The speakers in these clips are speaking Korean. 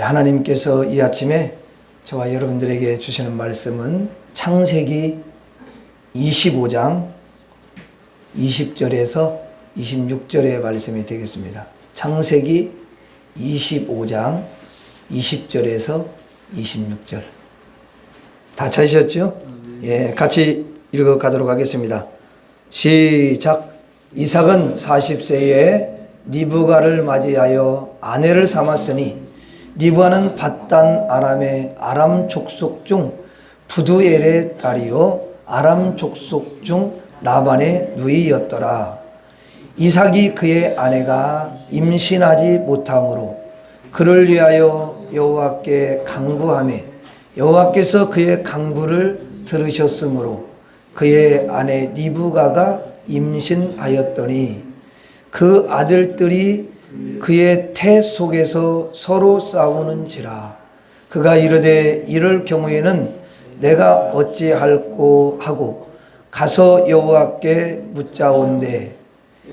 하나님께서 이 아침에 저와 여러분들에게 주시는 말씀은 창세기 25장 20절에서 26절의 말씀이 되겠습니다. 창세기 25장 20절에서 26절. 다 찾으셨죠? 예, 같이 읽어가도록 하겠습니다. 시작. 이삭은 40세에 리브가를 맞이하여 아내를 삼았으니 리브가는 밧단 아람의 아람 족속 중 부두엘의 딸이요 아람 족속 중 라반의 누이였더라. 이삭이 그의 아내가 임신하지 못함으로 그를 위하여 여호와께 간구하매 여호와께서 그의 간구를 들으셨으므로 그의 아내 리브가가 임신하였더니 그 아들들이 그의 태 속에서 서로 싸우는지라. 그가 이르되 이럴 경우에는 내가 어찌할꼬 하고 가서 여호와께 묻자온대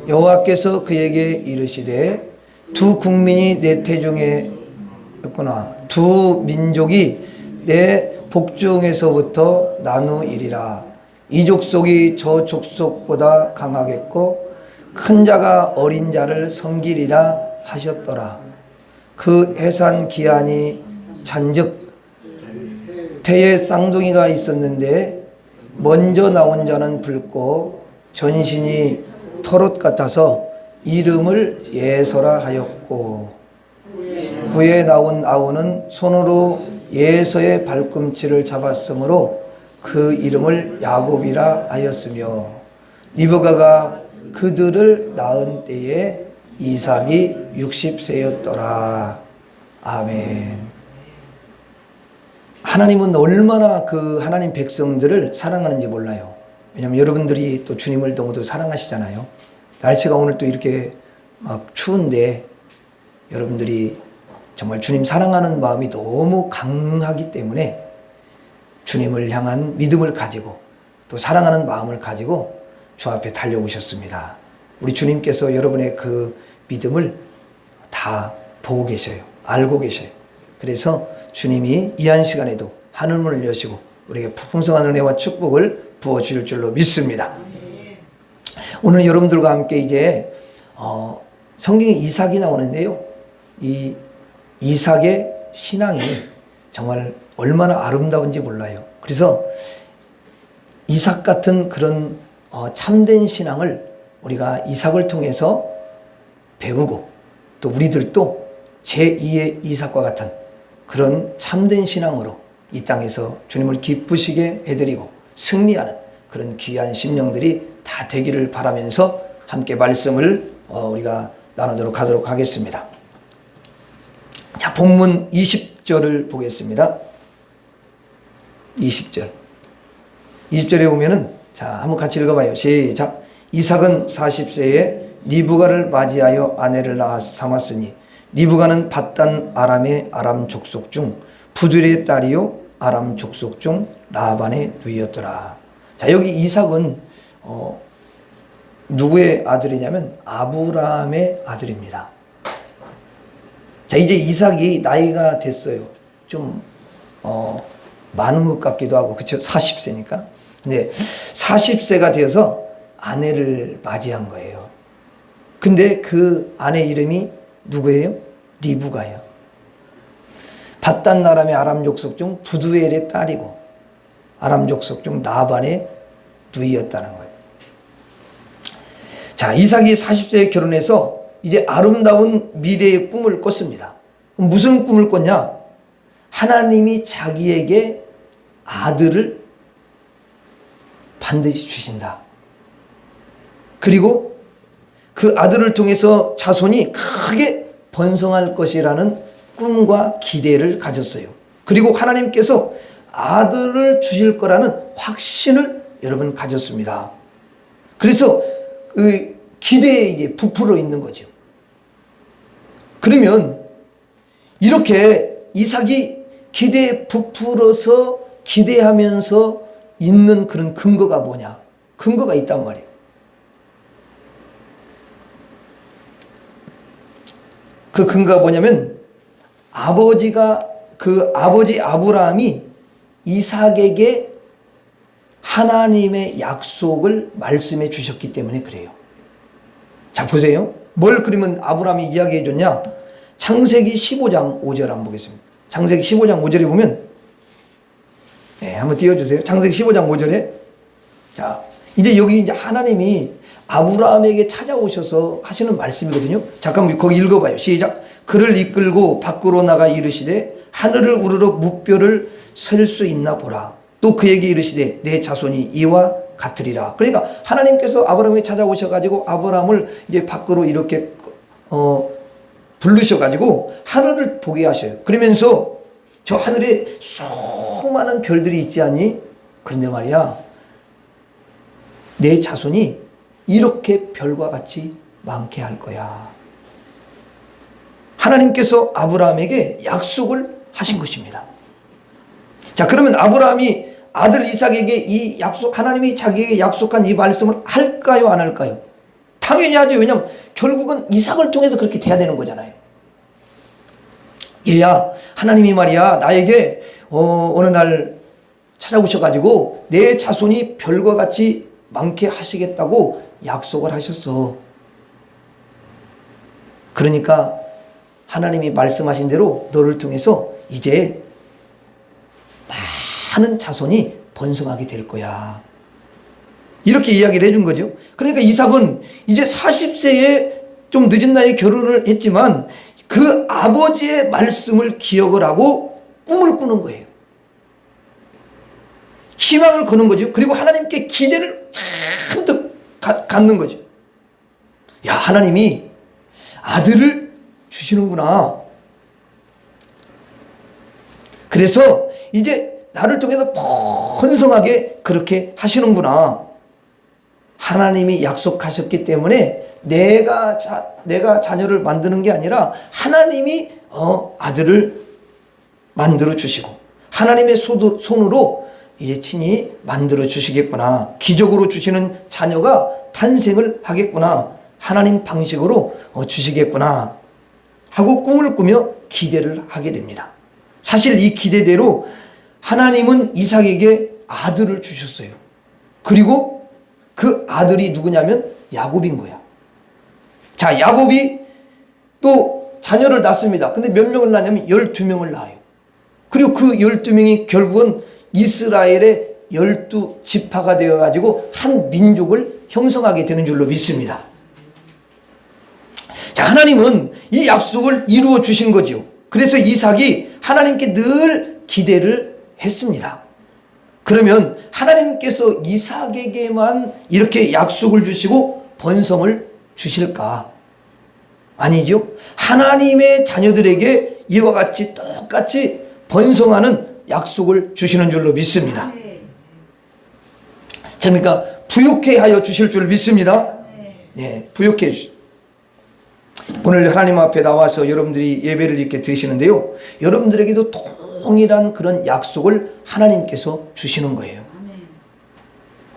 여호와께서 그에게 이르시되 두 국민이 내 태중에 있구나. 두 민족이 내 복중에서부터 나누이리라. 이 족속이 저 족속보다 강하겠고 큰 자가 어린 자를 섬기리라 하셨더라. 그 해산 기한이 잔즉 태에 쌍둥이가 있었는데 먼저 나온 자는 붉고 전신이 털옷 같아서 이름을 예서라 하였고 후에 나온 아우는 손으로 예서의 발꿈치를 잡았으므로 그 이름을 야곱이라 하였으며 리브가가 그들을 낳은 때에 이삭이 60세였더라. 아멘. 하나님은 얼마나 그 하나님 백성들을 사랑하는지 몰라요. 왜냐하면 여러분들이 또 주님을 너무도 사랑하시잖아요. 날씨가 오늘 또 이렇게 막 추운데 여러분들이 정말 주님 사랑하는 마음이 너무 강하기 때문에 주님을 향한 믿음을 가지고 또 사랑하는 마음을 가지고 주 앞에 달려오셨습니다. 우리 주님께서 여러분의 그 믿음을 다 보고 계셔요. 알고 계셔요. 그래서 주님이 이 한 시간에도 하늘문을 여시고 우리에게 풍성한 은혜와 축복을 부어주실 줄로 믿습니다. 오늘 여러분들과 함께 이제 성경에 이삭이 나오는데요. 이 이삭의 신앙이 정말 얼마나 아름다운지 몰라요. 그래서 이삭 같은 그런 참된 신앙을 우리가 이삭을 통해서 배우고 또 우리들도 제2의 이삭과 같은 그런 참된 신앙으로 이 땅에서 주님을 기쁘시게 해드리고 승리하는 그런 귀한 심령들이 다 되기를 바라면서 함께 말씀을 우리가 나누도록 하도록 하겠습니다. 자, 본문 20절을 보겠습니다. 20절에 보면은 자, 한번 같이 읽어봐요. 시작. 이삭은 40세에 리브가를 맞이하여 아내를 삼았으니 리브가는 밧단 아람의 아람 족속 중 부두엘의 딸이요 아람 족속 중 라반의 누이였더라. 자, 여기 이삭은 누구의 아들이냐면 아브라함의 아들입니다. 자, 이제 이삭이 나이가 됐어요. 좀 많은 것 같기도 하고, 그렇죠? 40세니까. 근데 40세가 되어서 아내를 맞이한 거예요. 근데 그 아내 이름이 누구예요? 리브가예요. 밧단 아람의 아람 족속 중 부두엘의 딸이고 아람 족속 중 라반의 누이였다는 거예요. 자, 이삭이 40세에 결혼해서 이제 아름다운 미래의 꿈을 꿨습니다. 무슨 꿈을 꿨냐? 하나님이 자기에게 아들을 반드시 주신다. 그리고 그 아들을 통해서 자손이 크게 번성할 것이라는 꿈과 기대를 가졌어요. 그리고 하나님께서 아들을 주실 거라는 확신을 여러분 가졌습니다. 그래서 그 기대에 이게 부풀어 있는 거죠. 그러면 이렇게 이삭이 기대에 부풀어서 기대하면서 있는 그런 근거가 뭐냐? 근거가 있단 말이에요. 그 근거가 뭐냐면 그 아버지 아브라함이 이삭에게 하나님의 약속을 말씀해 주셨기 때문에 그래요. 자, 보세요. 뭘 그러면 아브라함이 이야기해 줬냐? 창세기 15장 5절 한번 보겠습니다. 창세기 15장 5절에 보면, 네, 한번 띄워주세요. 창세기 15장 5절에. 자, 이제 여기 이제 하나님이 아브라함에게 찾아오셔서 하시는 말씀이거든요. 잠깐만 거기 읽어봐요. 시작. 그를 이끌고 밖으로 나가 이르시되 하늘을 우러러 무뼈를 셀 수 있나 보라. 또 그에게 이르시되 내 자손이 이와 같으리라. 그러니까 하나님께서 아브라함에게 찾아오셔가지고 아브라함을 이제 밖으로 이렇게 부르셔가지고 하늘을 보게 하셔요. 그러면서 저 하늘에 수많은 별들이 있지 않니? 그런데 말이야, 내 자손이 이렇게 별과 같이 많게 할 거야. 하나님께서 아브라함에게 약속을 하신 것입니다. 자, 그러면 아브라함이 아들 이삭에게 이 약속, 하나님이 자기에게 약속한 이 말씀을 할까요, 안 할까요? 당연히 하죠. 왜냐하면 결국은 이삭을 통해서 그렇게 돼야 되는 거잖아요. 얘야, 하나님이 말이야 나에게 어느 날 찾아오셔가지고 내 자손이 별과 같이 많게 하시겠다고 약속을 하셨어. 그러니까 하나님이 말씀하신 대로 너를 통해서 이제 많은 자손이 번성하게 될 거야. 이렇게 이야기를 해준 거죠. 그러니까 이삭은 이제 40세에 좀 늦은 나이에 결혼을 했지만 그 아버지의 말씀을 기억을 하고 꿈을 꾸는 거예요. 희망을 거는 거죠. 그리고 하나님께 기대를 잔뜩 갖는 거죠. 야, 하나님이 아들을 주시는구나. 그래서 이제 나를 통해서 번성하게 그렇게 하시는구나. 하나님이 약속하셨기 때문에 내가 자녀를 만드는 게 아니라 하나님이 아들을 만들어 주시고 하나님의 손으로 이제 친히 만들어 주시겠구나. 기적으로 주시는 자녀가 탄생을 하겠구나. 하나님 방식으로 주시겠구나 하고 꿈을 꾸며 기대를 하게 됩니다. 사실 이 기대대로 하나님은 이삭에게 아들을 주셨어요. 그리고 그 아들이 누구냐면 야곱인 거야. 자, 야곱이 또 자녀를 낳습니다. 근데 몇 명을 낳냐면 12명을 낳아요. 그리고 그 12명이 결국은 이스라엘의 12지파가 되어가지고 한 민족을 형성하게 되는 줄로 믿습니다. 자, 하나님은 이 약속을 이루어 주신 거죠. 그래서 이삭이 하나님께 늘 기대를 했습니다. 그러면 하나님께서 이삭에게만 이렇게 약속을 주시고 번성을 주실까? 아니죠. 하나님의 자녀들에게 이와 같이 똑같이 번성하는 약속을 주시는 줄로 믿습니다. 자, 그러니까 부욕해 하여 주실 줄 믿습니다. 네, 부욕해 주시. 오늘 하나님 앞에 나와서 여러분들이 예배를 이렇게 드시는데요, 여러분들에게도 동일한 그런 약속을 하나님께서 주시는 거예요.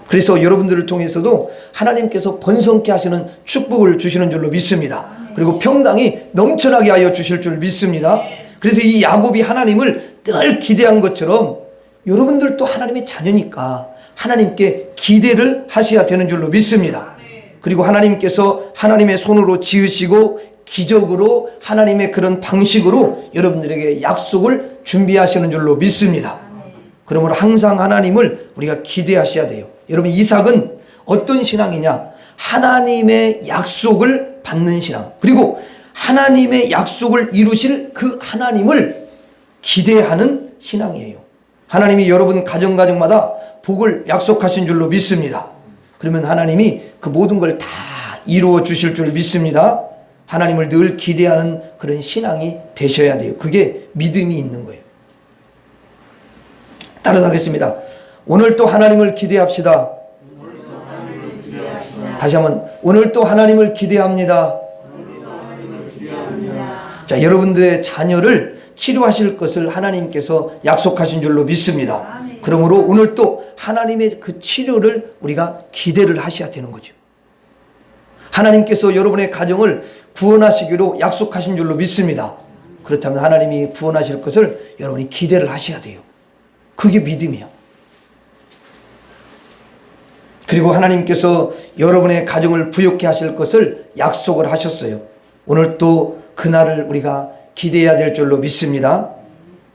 그래서 여러분들을 통해서도 하나님께서 번성케 하시는 축복을 주시는 줄로 믿습니다. 그리고 평강이 넘쳐나게 하여 주실 줄 믿습니다. 그래서 이 야곱이 하나님을 늘 기대한 것처럼 여러분들도 하나님의 자녀니까 하나님께 기대를 하셔야 되는 줄로 믿습니다. 그리고 하나님께서 하나님의 손으로 지으시고 기적으로 하나님의 그런 방식으로 여러분들에게 약속을 준비하시는 줄로 믿습니다. 그러므로 항상 하나님을 우리가 기대하셔야 돼요. 여러분, 이삭은 어떤 신앙이냐? 하나님의 약속을 받는 신앙, 그리고 하나님의 약속을 이루실 그 하나님을 기대하는 신앙이에요. 하나님이 여러분 가정마다 복을 약속하신 줄로 믿습니다. 그러면 하나님이 그 모든 걸 다 이루어 주실 줄 믿습니다. 하나님을 늘 기대하는 그런 신앙이 되셔야 돼요. 그게 믿음이 있는 거예요. 따라가겠습니다. 오늘 또 하나님을 기대합시다. 다시 한번, 오늘 또 하나님을 기대합니다. 자, 여러분들의 자녀를 치료하실 것을 하나님께서 약속하신 줄로 믿습니다. 그러므로 오늘 또 하나님의 그 치료를 우리가 기대를 하셔야 되는 거죠. 하나님께서 여러분의 가정을 구원하시기로 약속하신 줄로 믿습니다. 그렇다면 하나님이 구원하실 것을 여러분이 기대를 하셔야 돼요. 그게 믿음이야. 그리고 하나님께서 여러분의 가정을 부욕해 하실 것을 약속을 하셨어요. 오늘 또 그날을 우리가 기대해야 될 줄로 믿습니다.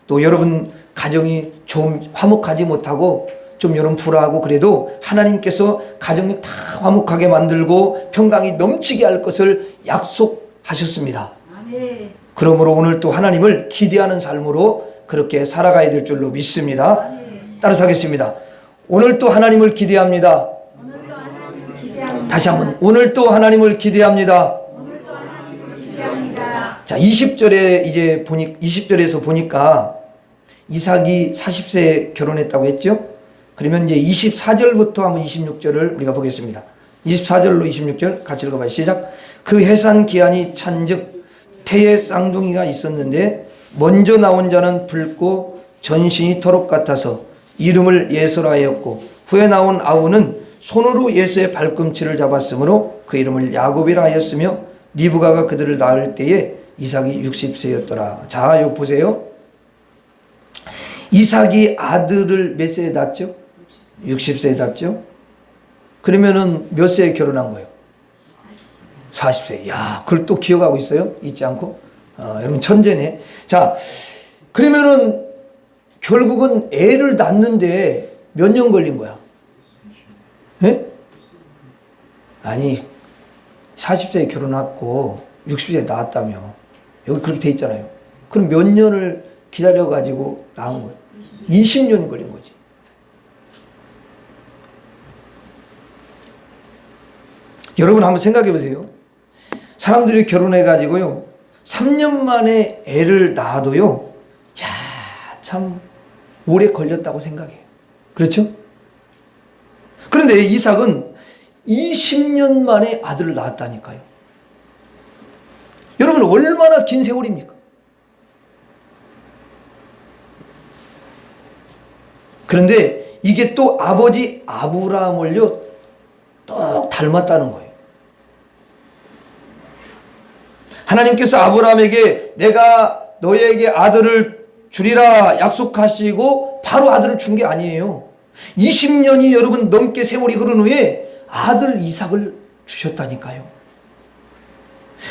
또 여러분 가정이 좀 화목하지 못하고 좀 여러분 불화하고 그래도 하나님께서 가정이 다 화목하게 만들고 평강이 넘치게 할 것을 약속하셨습니다. 아멘. 그러므로 오늘 또 하나님을 기대하는 삶으로 그렇게 살아가야 될 줄로 믿습니다. 아멘. 따라서 하겠습니다. 오늘 또 하나님을 기대합니다. 다시 한번 오늘 또 하나님을 기대합니다. 자, 20절에 이제 20절에서 보니까 이삭이 40세에 결혼했다고 했죠? 그러면 이제 24절부터 한번 26절을 우리가 보겠습니다. 24절로 26절 같이 읽어봐요. 시작. 그 해산 기한이 찬즉 태의 쌍둥이가 있었는데 먼저 나온 자는 붉고 전신이 토록 같아서 이름을 예서라 하였고 후에 나온 아우는 손으로 예서의 발꿈치를 잡았으므로 그 이름을 야곱이라 하였으며 리브가가 그들을 낳을 때에 이삭이 60세였더라. 자, 여기 보세요. 이삭이 아들을 몇 세에 낳았죠? 60세에 낳았죠? 그러면은 몇 세에 결혼한 거예요? 40세. 야, 그걸 또 기억하고 있어요? 잊지 않고? 여러분 천재네. 자, 그러면은 결국은 애를 낳는데 몇 년 걸린 거야? 예? 아니, 40세에 결혼했고 60세에 낳았다며. 여기 그렇게 돼 있잖아요. 그럼 몇 년을 기다려가지고 낳은 거예요? 20년이 걸린 거지. 여러분 한번 생각해 보세요. 사람들이 결혼해가지고요, 3년 만에 애를 낳아도요, 야, 참 오래 걸렸다고 생각해요. 그렇죠? 그런데 이삭은 20년 만에 아들을 낳았다니까요. 여러분 얼마나 긴 세월입니까? 그런데 이게 또 아버지 아브라함을요 똑 닮았다는 거예요. 하나님께서 아브라함에게 내가 너에게 아들을 주리라 약속하시고 바로 아들을 준 게 아니에요. 20년이 여러분 넘게 세월이 흐른 후에 아들 이삭을 주셨다니까요.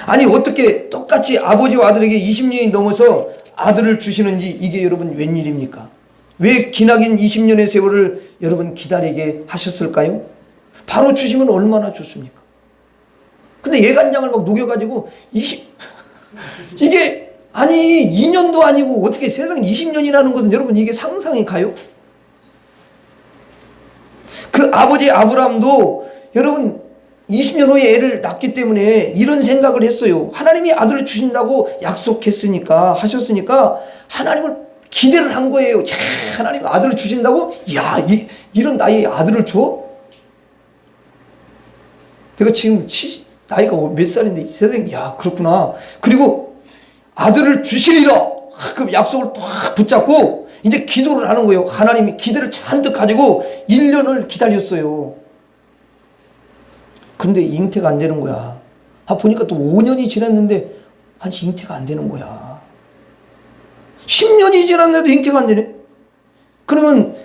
아니 어떻게 똑같이 아버지와 아들에게 20년이 넘어서 아들을 주시는지 이게 여러분 웬일입니까? 왜 기나긴 20년의 세월을 여러분 기다리게 하셨을까요? 바로 주시면 얼마나 좋습니까? 근데 예간장을 막 녹여가지고 이게 아니 2년도 아니고 어떻게 세상 20년이라는 것은 여러분 이게 상상이 가요? 그 아버지 아브라함도 여러분 20년 후에 애를 낳기 때문에 이런 생각을 했어요. 하나님이 아들을 주신다고 약속했으니까 하셨으니까 하나님을 기대를 한 거예요. 야, 하나님 아들을 주신다고? 야, 이런 나이에 아들을 줘? 내가 지금 나이가 몇 살인데 세상에, 야, 그렇구나. 그리고 아들을 주시리라. 그 약속을 딱 붙잡고 이제 기도를 하는 거예요. 하나님이 기대를 잔뜩 가지고 1년을 기다렸어요. 근데 잉태가 안 되는 거야. 보니까 또 5년이 지났는데 아니 잉태가 안 되는 거야. 10년이 지났는데도 잉태가 안 되네. 그러면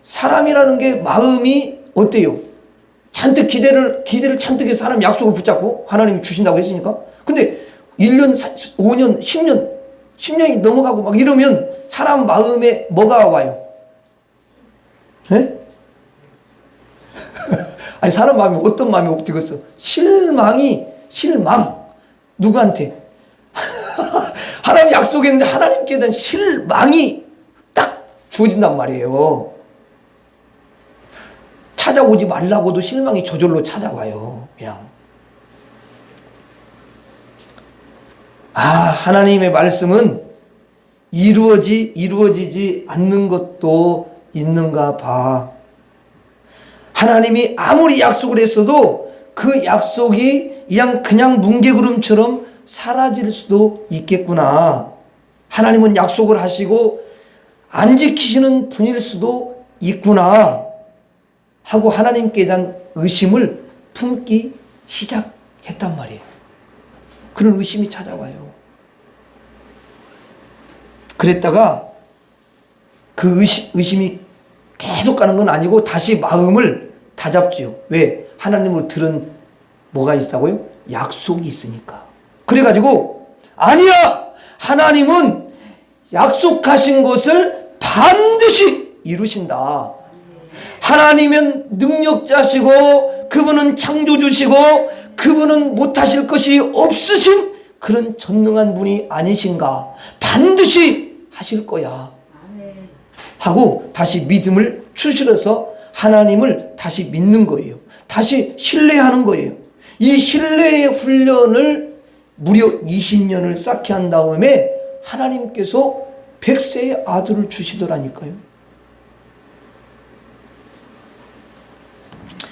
사람이라는 게 마음이 어때요? 잔뜩 기대를 잔뜩 해서 사람 약속을 붙잡고 하나님이 주신다고 했으니까. 근데 1년, 5년, 10년이 넘어가고 막 이러면 사람 마음에 뭐가 와요? 예? 아니 사람 마음에 어떤 마음이 들겠어? 실망. 누구한테? 하나님 약속했는데 하나님께 대한 실망이 딱 주어진단 말이에요. 찾아오지 말라고도 실망이 저절로 찾아와요. 그냥. 하나님의 말씀은 이루어지지 않는 것도 있는가 봐. 하나님이 아무리 약속을 했어도 그 약속이 그냥 뭉게구름처럼 사라질 수도 있겠구나. 하나님은 약속을 하시고 안 지키시는 분일 수도 있구나 하고 하나님께 대한 의심을 품기 시작했단 말이에요. 그런 의심이 찾아와요. 그랬다가 그 의심이 계속 가는 건 아니고 다시 마음을 다잡지요. 왜? 하나님으로 들은 뭐가 있다고요? 약속이 있으니까. 그래가지고 아니야! 하나님은 약속하신 것을 반드시 이루신다. 하나님은 능력자시고 그분은 창조주시고 그분은 못하실 것이 없으신 그런 전능한 분이 아니신가. 반드시 하실 거야 하고 다시 믿음을 추스려서 하나님을 다시 믿는 거예요. 다시 신뢰하는 거예요. 이 신뢰의 훈련을 무려 20년을 쌓게 한 다음에 하나님께서 100세의 아들을 주시더라니까요.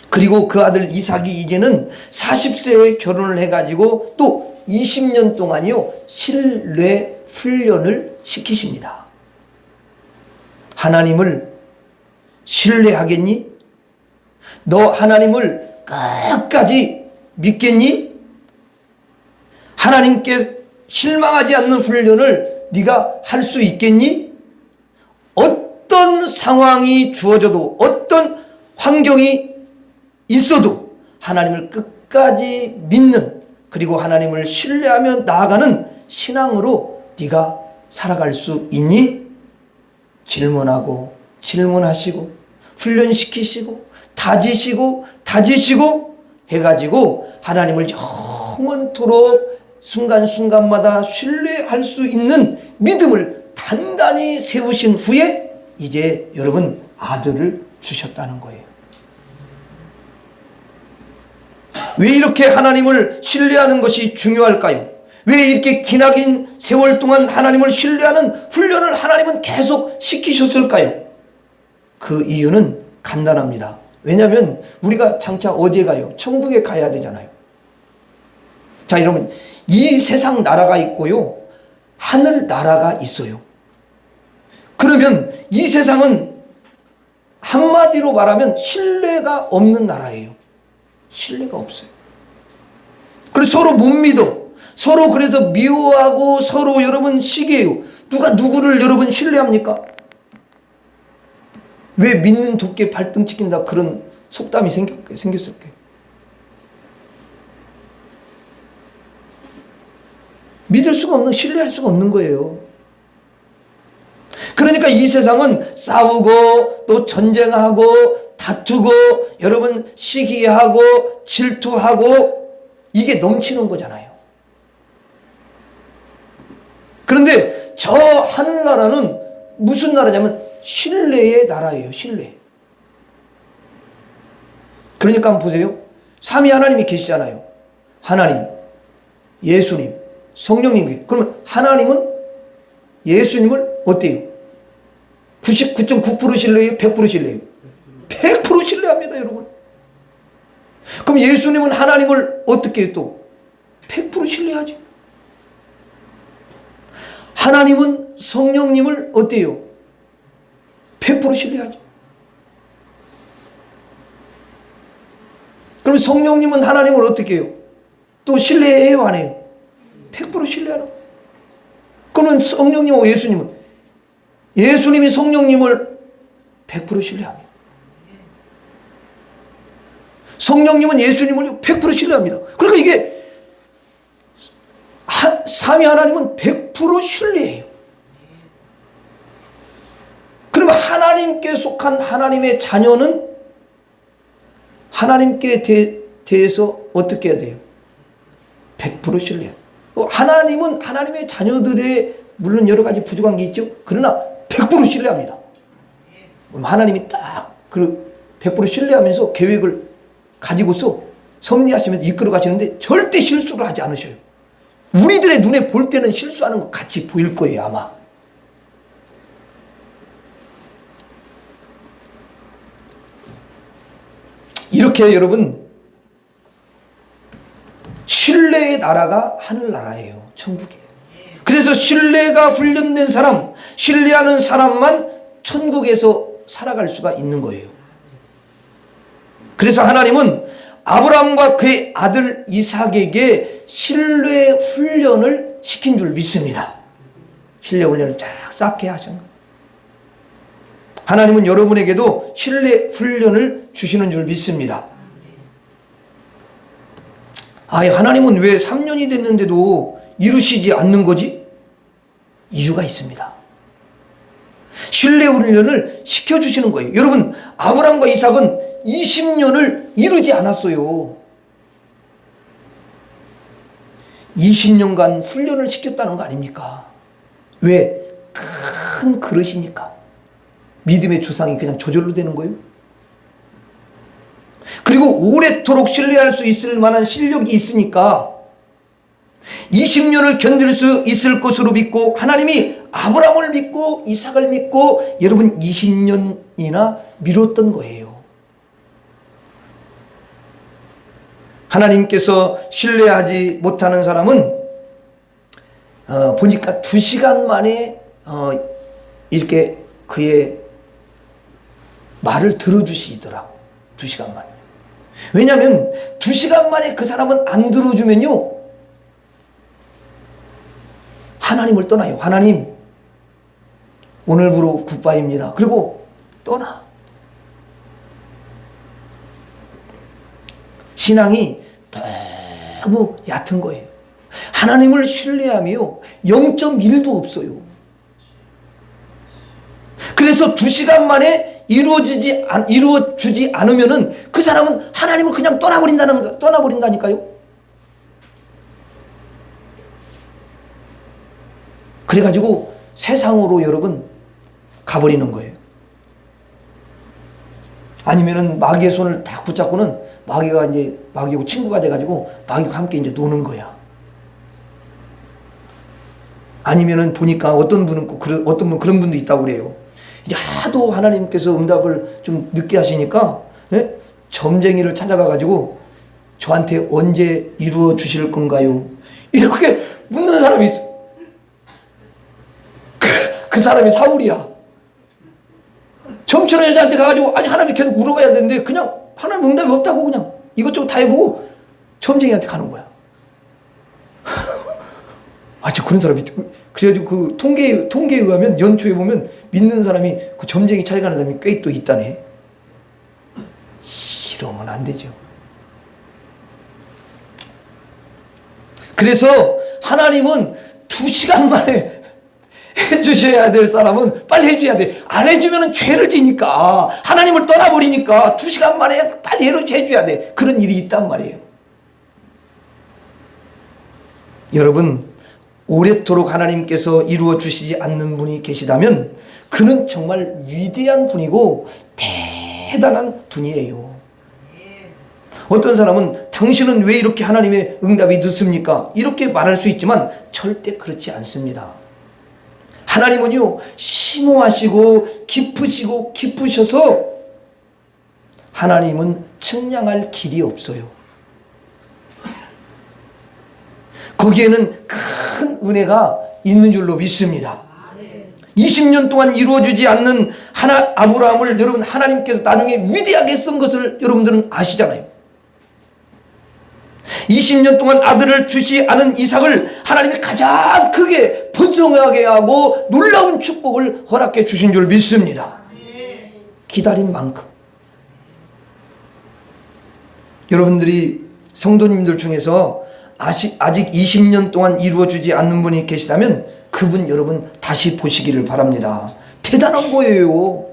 그리고 그 아들 이삭이 이제는 40세에 결혼을 해가지고 또 20년 동안이요 신뢰 훈련을 시키십니다. 하나님을 신뢰하겠니? 너 하나님을 끝까지 믿겠니? 하나님께 실망하지 않는 훈련을 네가 할 수 있겠니? 어떤 상황이 주어져도 어떤 환경이 있어도 하나님을 끝까지 믿는, 그리고 하나님을 신뢰하며 나아가는 신앙으로 네가 살아갈 수 있니? 질문하고 질문하시고 훈련시키시고 다지시고 해가지고 하나님을 영원토록 순간순간마다 신뢰할 수 있는 믿음을 단단히 세우신 후에 이제 여러분 아들을 주셨다는 거예요. 왜 이렇게 하나님을 신뢰하는 것이 중요할까요? 왜 이렇게 기나긴 세월 동안 하나님을 신뢰하는 훈련을 하나님은 계속 시키셨을까요? 그 이유는 간단합니다. 왜냐하면 우리가 장차 어디에 가요? 천국에 가야 되잖아요. 자, 여러분, 이 세상 나라가 있고요 하늘 나라가 있어요. 그러면 이 세상은 한마디로 말하면 신뢰가 없는 나라예요. 신뢰가 없어요. 그래서 서로 못 믿어. 서로 그래서 미워하고 서로 여러분 시기해요. 누가 누구를 여러분 신뢰합니까? 왜 믿는 도끼에 발등 찍힌다 그런 속담이 생겼을까요? 믿을 수가 없는, 신뢰할 수가 없는 거예요. 그러니까 이 세상은 싸우고 또 전쟁하고 다투고 여러분 시기하고 질투하고 이게 넘치는 거잖아요. 그런데 저 하늘나라는 무슨 나라냐면 신뢰의 나라예요. 신뢰. 그러니까 한번 보세요. 삼위 하나님이 계시잖아요. 하나님, 예수님, 성령님. 그러면 하나님은 예수님을 어때요? 99.9% 신뢰예요? 100% 신뢰예요? 100% 신뢰합니다, 여러분. 그럼 예수님은 하나님을 어떻게 해요 또? 100% 신뢰하죠. 하나님은 성령님을 어때요? 100% 신뢰하죠. 그럼 성령님은 하나님을 어떻게 해요? 또 신뢰해요, 안 해요? 100% 신뢰하는. 그러면 성령님하고 예수님이 성령님을 100% 신뢰합니다. 성령님은 예수님을 100% 신뢰합니다. 그러니까 이게 삼위 하나님은 100% 신뢰해요. 그러면 하나님께 속한 하나님의 자녀는 하나님께 대해서 어떻게 해야 돼요? 100% 신뢰해요. 하나님은 하나님의 자녀들의 물론 여러 가지 부족한 게 있죠. 그러나 100% 신뢰합니다. 하나님이 딱 100% 신뢰하면서 계획을 가지고서 섭리하시면서 이끌어 가시는데 절대 실수를 하지 않으셔요. 우리들의 눈에 볼 때는 실수하는 것 같이 보일 거예요, 아마. 이렇게 여러분, 신뢰의 나라가 하늘나라예요. 천국이에요. 그래서 신뢰가 훈련된 사람, 신뢰하는 사람만 천국에서 살아갈 수가 있는 거예요. 그래서 하나님은 아브라함과 그의 아들 이삭에게 신뢰 훈련을 시킨 줄 믿습니다. 신뢰 훈련을 쫙 쌓게 하신 거예요. 하나님은 여러분에게도 신뢰 훈련을 주시는 줄 믿습니다. 하나님은 왜 3년이 됐는데도 이루시지 않는 거지? 이유가 있습니다. 신뢰 훈련을 시켜주시는 거예요. 여러분, 아브라함과 이삭은 20년을 이루지 않았어요. 20년간 훈련을 시켰다는 거 아닙니까? 왜? 큰 그릇이니까. 믿음의 조상이 그냥 저절로 되는 거예요. 그리고 오래도록 신뢰할 수 있을 만한 실력이 있으니까 20년을 견딜 수 있을 것으로 믿고, 하나님이 아브라함을 믿고 이삭을 믿고 여러분 20년이나 미뤘던 거예요. 하나님께서 신뢰하지 못하는 사람은 보니까 2시간 만에 이렇게 그의 말을 들어주시더라. 2시간 만에. 왜냐하면 2시간 만에 그 사람은 안 들어주면요, 하나님을 떠나요. 하나님, 오늘부로 굿바이입니다. 그리고 떠나. 신앙이 너무 얕은 거예요. 하나님을 신뢰하며 0.1도 없어요. 그래서 2시간 만에 이루어주지 않으면은 그 사람은 하나님을 그냥 떠나버린다니까요. 그래가지고 세상으로 여러분 가버리는 거예요. 아니면은 마귀의 손을 딱 붙잡고는 마귀가 이제 마귀하고 친구가 돼가지고 마귀와 함께 이제 노는 거야. 아니면은 보니까 어떤 분은 그런 분도 있다고 그래요. 이제 하도 하나님께서 응답을 좀 늦게 하시니까, 예? 점쟁이를 찾아가가지고 저한테 언제 이루어 주실 건가요? 이렇게 묻는 사람이 있어. 그 사람이 사울이야. 점치는 여자한테 가가지고, 아니 하나님 계속 물어봐야 되는데 그냥 하나님 응답이 없다고 그냥 이것저것 다 해보고 점쟁이한테 가는 거야. 저 그런 사람이. 그래가지고 그 통계에 의하면 연초에 보면 믿는 사람이 그 점쟁이 찾아가는 사람이 꽤 또 있다네. 이러면 안 되죠. 그래서 하나님은 2시간 만에 해주셔야 될 사람은 빨리 해줘야 돼. 안 해주면 죄를 지니까, 하나님을 떠나버리니까 2시간 만에 빨리 해줘야 돼. 그런 일이 있단 말이에요. 여러분, 오랫도록 하나님께서 이루어 주시지 않는 분이 계시다면 그는 정말 위대한 분이고 대단한 분이에요. 어떤 사람은 당신은 왜 이렇게 하나님의 응답이 늦습니까? 이렇게 말할 수 있지만 절대 그렇지 않습니다. 하나님은요, 심오하시고 깊으셔서 하나님은 측량할 길이 없어요. 거기에는 큰 은혜가 있는 줄로 믿습니다. 20년 동안 이루어지지 않는 아브라함을 여러분 하나님께서 나중에 위대하게 쓴 것을 여러분들은 아시잖아요. 20년 동안 아들을 주지 않은 이삭을 하나님이 가장 크게 번성하게 하고 놀라운 축복을 허락해 주신 줄 믿습니다. 기다린 만큼. 여러분들이 성도님들 중에서 아직 20년 동안 이루어지지 않는 분이 계시다면 그분 여러분 다시 보시기를 바랍니다. 대단한 거예요.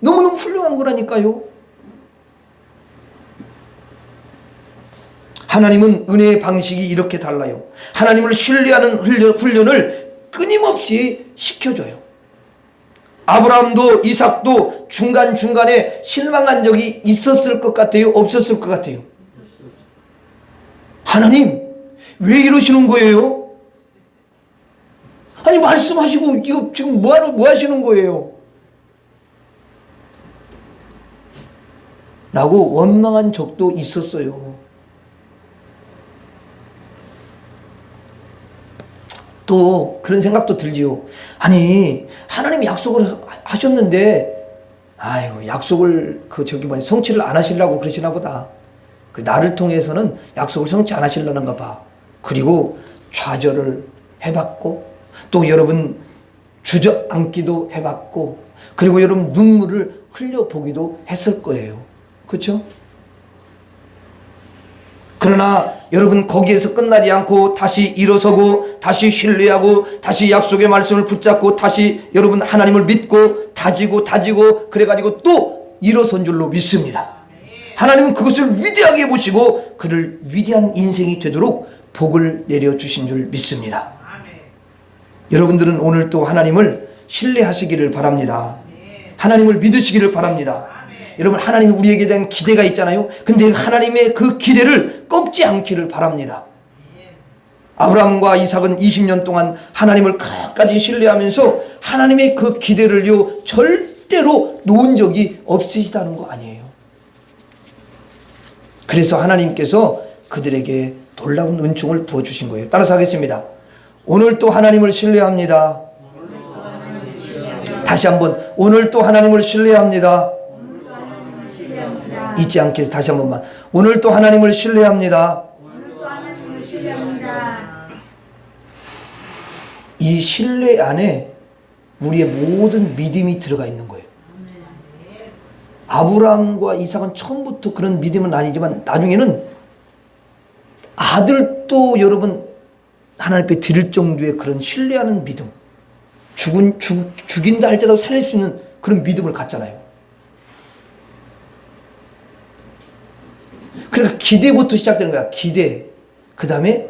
너무너무 훌륭한 거라니까요. 하나님은 은혜의 방식이 이렇게 달라요. 하나님을 신뢰하는 훈련을 끊임없이 시켜줘요. 아브라함도 이삭도 중간중간에 실망한 적이 있었을 것 같아요? 없었을 것 같아요? 하나님 왜 이러시는 거예요? 아니 말씀하시고 이거 지금 뭐 하시는 거예요? 라고 원망한 적도 있었어요. 또 그런 생각도 들지요. 아니 하나님이 약속을 하셨는데 약속을 성취를 안 하시려고 그러시나 보다. 나를 통해서는 약속을 성취 안 하시려는가 봐. 그리고 좌절을 해봤고 또 여러분 주저앉기도 해봤고, 그리고 여러분 눈물을 흘려보기도 했을 거예요. 그렇죠? 그러나 여러분 거기에서 끝나지 않고 다시 일어서고 다시 신뢰하고 다시 약속의 말씀을 붙잡고 다시 여러분 하나님을 믿고 다지고 그래가지고 또 일어선 줄로 믿습니다. 하나님은 그것을 위대하게 보시고 그를 위대한 인생이 되도록 복을 내려주신 줄 믿습니다. 여러분들은 오늘 또 하나님을 신뢰하시기를 바랍니다. 하나님을 믿으시기를 바랍니다. 여러분 하나님이 우리에게 대한 기대가 있잖아요. 근데 하나님의 그 기대를 꺾지 않기를 바랍니다. 아브라함과 이삭은 20년 동안 하나님을 끝까지 신뢰하면서 하나님의 그 기대를요 절대로 놓은 적이 없으시다는 거 아니에요. 그래서 하나님께서 그들에게 놀라운 은총을 부어주신 거예요. 따라서 하겠습니다. 오늘 또 하나님을 신뢰합니다. 다시 한번 오늘 또 하나님을 신뢰합니다. 잊지 않게 다시 한 번만. 오늘 또 하나님을 신뢰합니다. 이 신뢰 안에 우리의 모든 믿음이 들어가 있는 거예요. 아브라함과 이삭은 처음부터 그런 믿음은 아니지만 나중에는 아들도 여러분 하나님 앞에 드릴 정도의 그런 신뢰하는 믿음, 죽인다 할지라도 살릴 수 있는 그런 믿음을 갖잖아요. 그러니까 기대부터 시작되는 거야. 기대, 그 다음에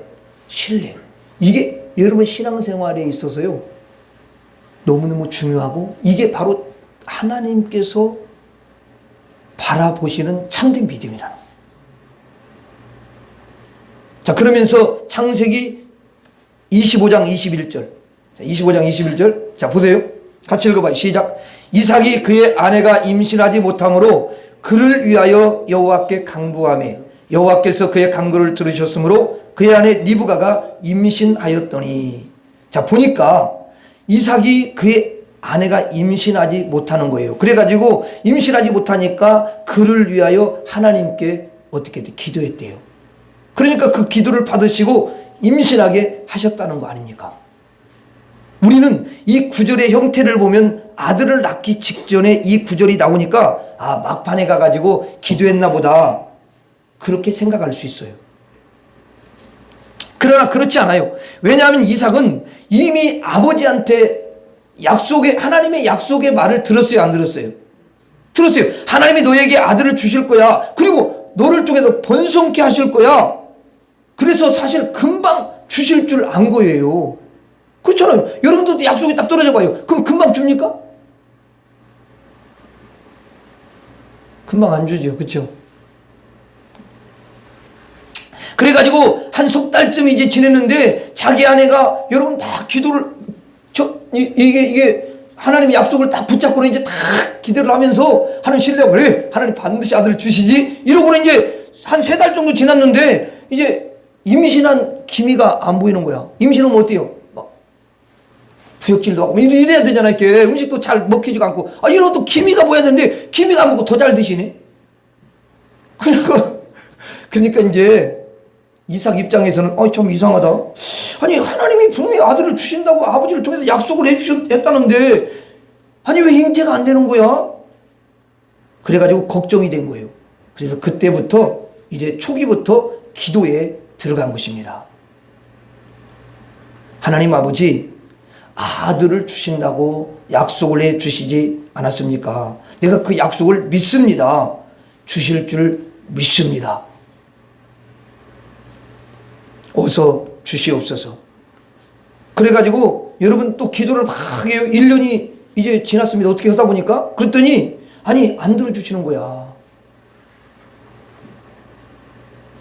신뢰. 이게 여러분 신앙생활에 있어서요 너무너무 중요하고, 이게 바로 하나님께서 바라보시는 참된 믿음이라는 거예요. 자, 그러면서 창세기 25장 21절. 자, 25장 21절. 자, 보세요. 같이 읽어봐요. 시작. 이삭이 그의 아내가 임신하지 못함으로 그를 위하여 여호와께 간구하매 여호와께서 그의 간구를 들으셨으므로 그의 아내 리브가가 임신하였더니. 자, 보니까 이삭이 그의 아내가 임신하지 못하는 거예요. 그래가지고 임신하지 못하니까 그를 위하여 하나님께 어떻게 기도했대요. 그러니까 그 기도를 받으시고 임신하게 하셨다는 거 아닙니까? 우리는 이 구절의 형태를 보면 아들을 낳기 직전에 이 구절이 나오니까 아, 막판에 가가지고 기도했나 보다 그렇게 생각할 수 있어요. 그러나 그렇지 않아요. 왜냐하면 이삭은 이미 아버지한테 하나님의 약속의 말을 들었어요, 안 들었어요? 들었어요. 하나님이 너에게 아들을 주실 거야. 그리고 너를 통해서 번성케 하실 거야. 그래서 사실 금방 주실 줄 안 거예요. 그렇잖아요. 여러분들도 약속이 딱 떨어져 봐요. 그럼 금방 줍니까? 금방 안 주죠. 그렇죠? 그래가지고 한 석 달쯤 이제 지냈는데 자기 아내가 여러분 막 기도를 이게 하나님의 약속을 딱 붙잡고는 이제 다 기대를 하면서 하나님 신뢰하고 그래 하나님 반드시 아들을 주시지 이러고는 이제 한 3달 정도 지났는데 이제 임신한 기미가 안 보이는 거야. 임신하면 어때요? 막 부역질도 하고 이래야 되잖아. 이렇게 음식도 잘 먹히지가 않고 이런 또 기미가 보여야 되는데 기미가 안 보고 더 잘 드시네. 그러니까 이제 이삭 입장에서는 좀 이상하다. 아니 하나님이 분명히 아들을 주신다고 아버지를 통해서 약속을 했다는데 아니 왜 잉태가 안 되는 거야? 그래가지고 걱정이 된 거예요. 그래서 그때부터 이제 초기부터 기도에 들어간 것입니다. 하나님 아버지 아들을 주신다고 약속을 해 주시지 않았습니까? 내가 그 약속을 믿습니다. 주실 줄 믿습니다. 어서 주시옵소서. 그래가지고 여러분 또 기도를 막 해요. 1년이 이제 지났습니다. 어떻게 하다 보니까 그랬더니 아니 안 들어주시는 거야.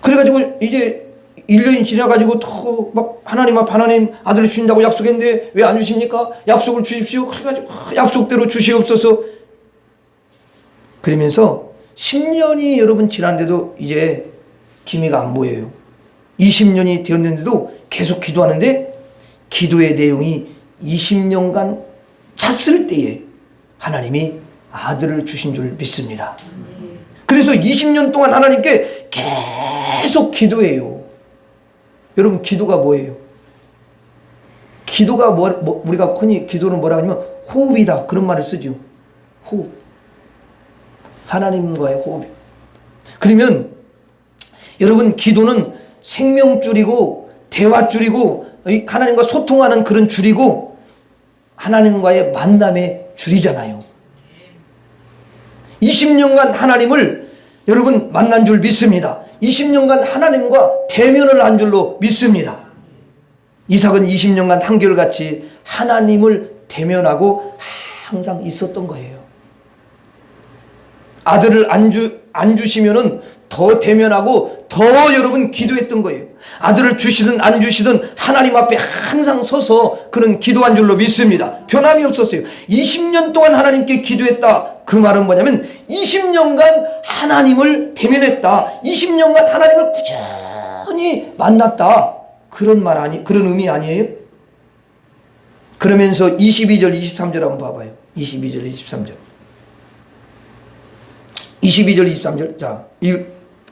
그래가지고 이제 1년이 지나가지고 더 막 하나님 앞 하나님 아들을 주신다고 약속했는데 왜 안 주십니까? 약속을 주십시오. 그래가지고 약속대로 주시옵소서. 그러면서 10년이 여러분 지났는데도 이제 기미가 안 보여요. 20년이 되었는데도 계속 기도하는데 기도의 내용이 20년간 찼을 때에 하나님이 아들을 주신 줄 믿습니다. 그래서 20년 동안 하나님께 계속 기도해요. 여러분 기도가 뭐예요? 기도가 우리가 흔히 기도는 뭐라고 하냐면 호흡이다. 그런 말을 쓰죠. 호흡. 하나님과의 호흡. 그러면 여러분 기도는 생명줄이고 대화줄이고 하나님과 소통하는 그런 줄이고 하나님과의 만남의 줄이잖아요. 20년간 하나님을 여러분 만난 줄 믿습니다. 20년간 하나님과 대면을 한 줄로 믿습니다. 이삭은 20년간 한결같이 하나님을 대면하고 항상 있었던 거예요. 아들을 안 주시면은 더 대면하고 더 여러분 기도했던 거예요. 아들을 주시든 안 주시든 하나님 앞에 항상 서서 그런 기도한 줄로 믿습니다. 변함이 없었어요. 20년 동안 하나님께 기도했다. 그 말은 뭐냐면 20년간 하나님을 대면했다. 20년간 하나님을 꾸준히 만났다. 그런 의미 아니에요? 그러면서 22절, 23절 한번 봐봐요. 22절, 23절. 22절, 23절. 자,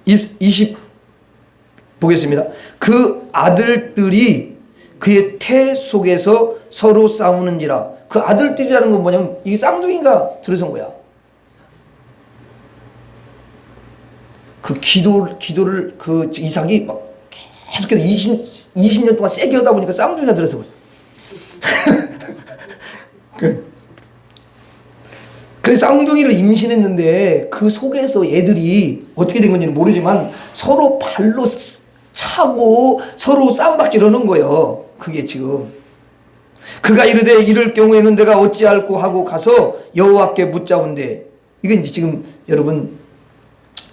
20 보겠습니다. 그 아들들이 그의 태 속에서 서로 싸우는지라. 그 아들들이라는 건 뭐냐면 이게 쌍둥이가 들어선 거야. 그 기도를 그 이삭이 막 계속해서 20년 동안 세게 하다 보니까 쌍둥이가 들어서 그래서 쌍둥이를 임신했는데 그 속에서 애들이 어떻게 된 건지는 모르지만 서로 발로 차고 서로 쌈박질 하는 거예요. 그게 지금. 그가 이르되 이럴 경우에는 내가 어찌할꼬 하고 가서 여호와께 묻자온대. 이게 이제 지금 여러분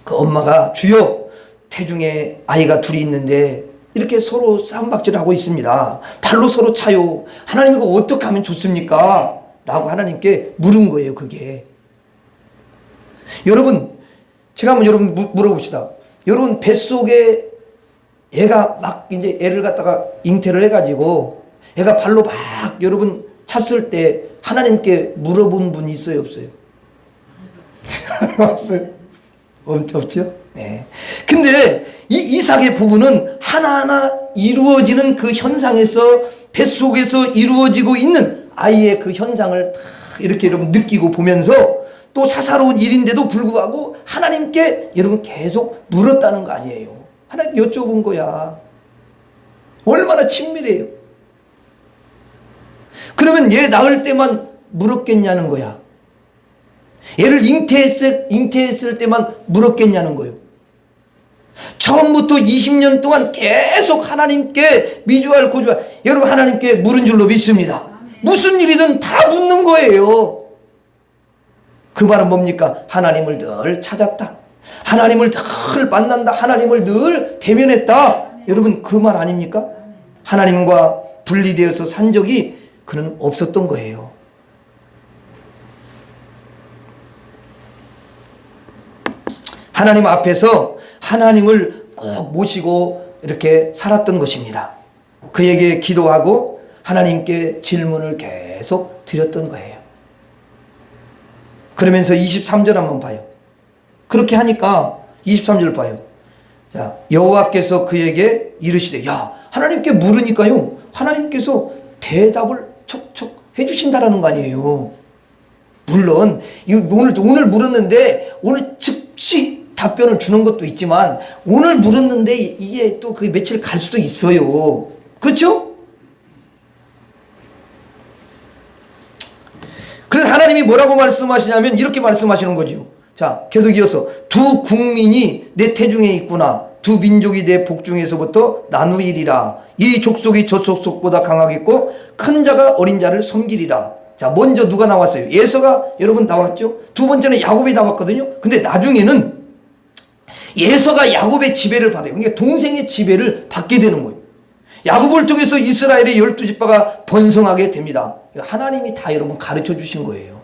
그 엄마가 주여 태중에 아이가 둘이 있는데 이렇게 서로 쌈박질하고 있습니다. 발로 서로 차요. 하나님 이거 어떻게 하면 좋습니까? 라고 하나님께 물은 거예요. 그게. 여러분 제가 한번 여러분 물어봅시다. 여러분 뱃속에 애가 막 이제 애를 갖다가 잉태를 해가지고 애가 발로 막 여러분 찼을 때 하나님께 물어본 분 있어요? 없어요? 없어요? 없죠? 네. 근데 이 이삭의 부부는 하나하나 이루어지는 그 현상에서 뱃속에서 이루어지고 있는 아이의 그 현상을 이렇게 여러분 느끼고 보면서 또 사사로운 일인데도 불구하고 하나님께 여러분 계속 물었다는 거 아니에요. 하나님 여쭤본 거야. 얼마나 친밀해요. 그러면 얘 낳을 때만 물었겠냐는 거야. 얘를 잉태했을 때만 물었겠냐는 거예요. 처음부터 20년 동안 계속 하나님께 미주알 고주알 여러분 하나님께 물은 줄로 믿습니다. 무슨 일이든 다 묻는 거예요. 그 말은 뭡니까? 하나님을 늘 찾았다. 하나님을 늘 만난다. 하나님을 늘 대면했다. 여러분 그 말 아닙니까? 하나님과 분리되어서 산 적이 그는 없었던 거예요. 하나님 앞에서 하나님을 꼭 모시고 이렇게 살았던 것입니다. 그에게 기도하고 하나님께 질문을 계속 드렸던 거예요. 그러면서 23절 한번 봐요. 그렇게 하니까 23절 봐요. 자, 여호와께서 그에게 이르시되, 야, 하나님께 물으니까요, 하나님께서 대답을 척척 해주신다라는 거 아니에요. 물론 오늘 물었는데 오늘 즉시 답변을 주는 것도 있지만 오늘 물었는데 이게 또 그 며칠 갈 수도 있어요. 그렇죠? 그래서 하나님이 뭐라고 말씀하시냐면 이렇게 말씀하시는 거죠. 자, 계속 이어서 두 국민이 내 태중에 있구나. 두 민족이 내 복중에서부터 나누이리라. 이 족속이 저 족속보다 강하겠고 큰 자가 어린 자를 섬기리라. 자, 먼저 누가 나왔어요? 에서가 여러분 나왔죠? 두 번째는 야곱이 나왔거든요. 근데 나중에는 에서가 야곱의 지배를 받아요. 그러니까 동생의 지배를 받게 되는 거예요. 야곱을 통해서 이스라엘의 12지파가 번성하게 됩니다. 하나님이 다 여러분 가르쳐 주신 거예요.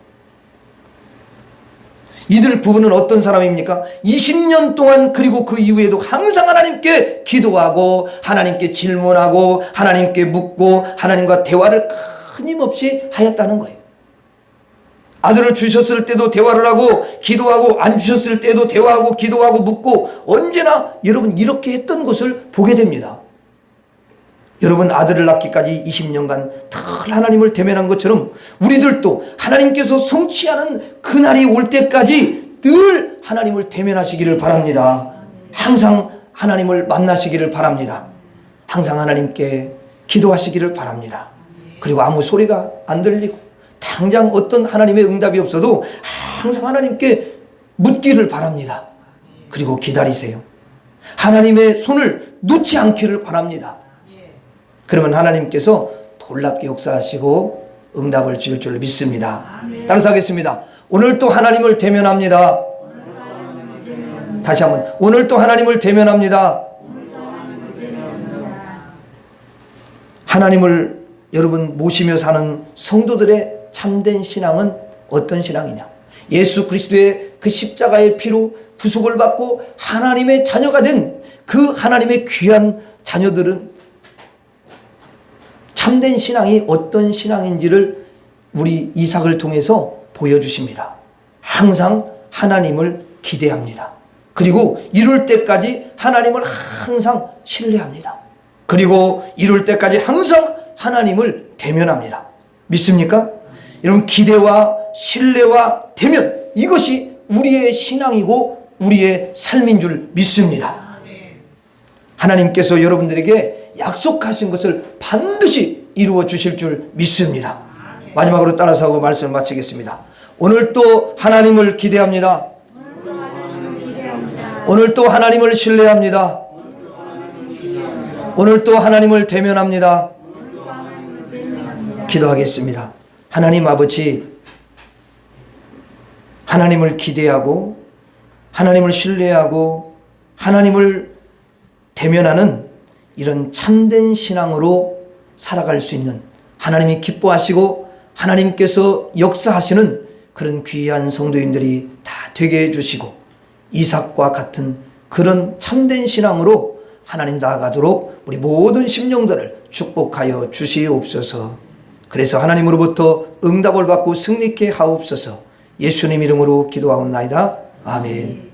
이들 부부는 어떤 사람입니까? 20년 동안 그리고 그 이후에도 항상 하나님께 기도하고 하나님께 질문하고 하나님께 묻고 하나님과 대화를 끊임없이 하였다는 거예요. 아들을 주셨을 때도 대화를 하고 기도하고 안 주셨을 때도 대화하고 기도하고 묻고 언제나 여러분 이렇게 했던 것을 보게 됩니다. 여러분 아들을 낳기까지 20년간 늘 하나님을 대면한 것처럼 우리들도 하나님께서 성취하는 그날이 올 때까지 늘 하나님을 대면하시기를 바랍니다. 항상 하나님을 만나시기를 바랍니다. 항상 하나님께 기도하시기를 바랍니다. 그리고 아무 소리가 안 들리고 당장 어떤 하나님의 응답이 없어도 항상 하나님께 묻기를 바랍니다. 그리고 기다리세요. 하나님의 손을 놓지 않기를 바랍니다. 그러면 하나님께서 놀랍게 역사하시고 응답을 주실 줄 믿습니다. 따라서 하겠습니다. 오늘 또 하나님을 대면합니다. 다시 한번 오늘 또 하나님을 대면합니다. 하나님을 여러분 모시며 사는 성도들의 참된 신앙은 어떤 신앙이냐? 예수 그리스도의 그 십자가의 피로 부속을 받고 하나님의 자녀가 된 그 하나님의 귀한 자녀들은 참된 신앙이 어떤 신앙인지를 우리 이삭을 통해서 보여주십니다. 항상 하나님을 기대합니다. 그리고 이룰 때까지 하나님을 항상 신뢰합니다. 그리고 이룰 때까지 항상 하나님을 대면합니다. 믿습니까? 여러분 기대와 신뢰와 대면 이것이 우리의 신앙이고 우리의 삶인 줄 믿습니다. 하나님께서 여러분들에게 약속하신 것을 반드시 이루어 주실 줄 믿습니다. 마지막으로 따라서 하고 말씀 마치겠습니다. 오늘 또 하나님을 기대합니다. 오늘 또 하나님을 신뢰합니다. 오늘 또 하나님을 대면합니다. 기도하겠습니다. 하나님 아버지, 하나님을 기대하고 하나님을 신뢰하고 하나님을 대면하는 이런 참된 신앙으로 살아갈 수 있는 하나님이 기뻐하시고 하나님께서 역사하시는 그런 귀한 성도님들이 다 되게 해주시고 이삭과 같은 그런 참된 신앙으로 하나님 나아가도록 우리 모든 심령들을 축복하여 주시옵소서. 그래서 하나님으로부터 응답을 받고 승리케 하옵소서. 예수님 이름으로 기도하옵나이다. 아멘.